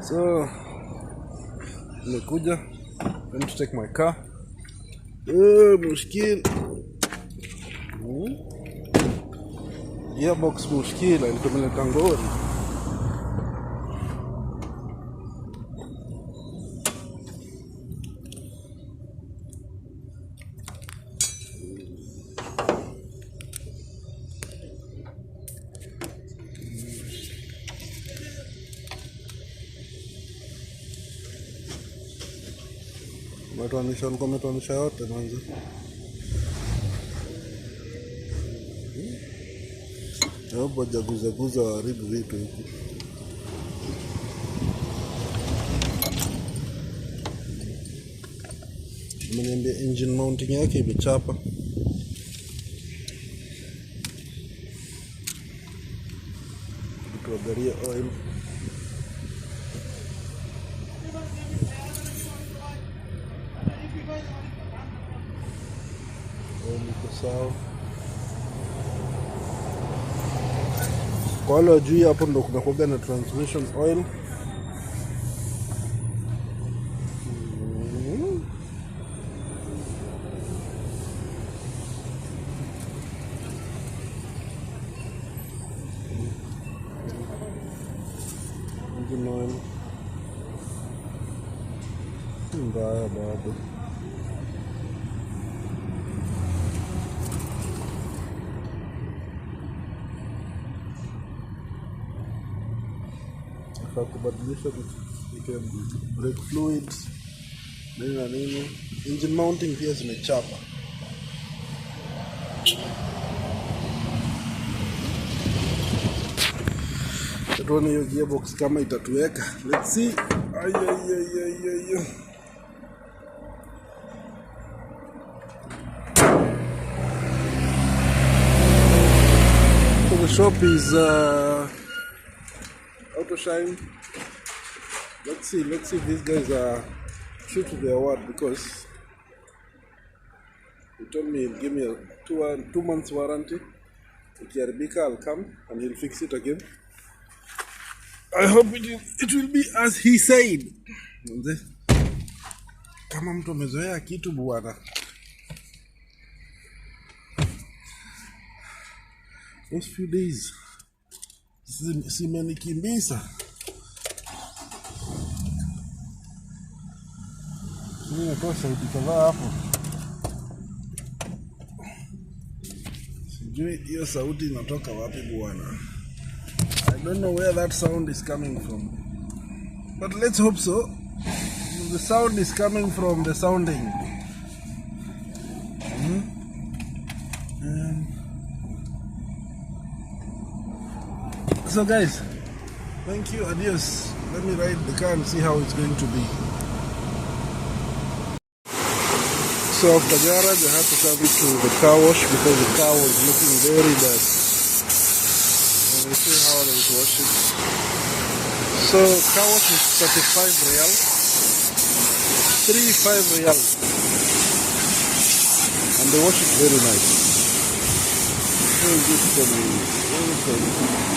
So nimekuja going to take my car. Mushkil gearbox mushkila ilikumeleta ngori. Umetuanisha yote manzi. Hapo jaguza haribu vitu huku. Umeniambia engine mounting yake imechapa. Tuangalie oil. Sawa. Kwa wale wajui hapo ndo kunakuwa na transmission oil. Engine oil. Mbaya bado. Kubadilisha brake fluids nini na nini. Engine mounting pia zimechapa. Tuone hiyo gearbox kama itatuweka. Let's see. So the shop is Auto Shine. Let's see if these guys are true to their word, because he told me he'll give me a 2 months warranty. Ikiharibika, I'll come and he'll fix it again. I hope it will be as he said. Kama mtu amezoea kitu bwana. Those few days simenikimbisa. Natoa sauti kadhaa hapo. Sijui hiyo sauti inatoka wapi bwana. I don't know where that sound is coming from. But let's hope so. The sound is coming from the sounding. So guys, thank you, adios. Let me ride the car and see how it's going to be. So after garage, I had to come to the car wash because the car was looking very bad. And we see how they wash it. So car wash is 35 real. 35 real. And they wash it very nice. Very good for me. Very good.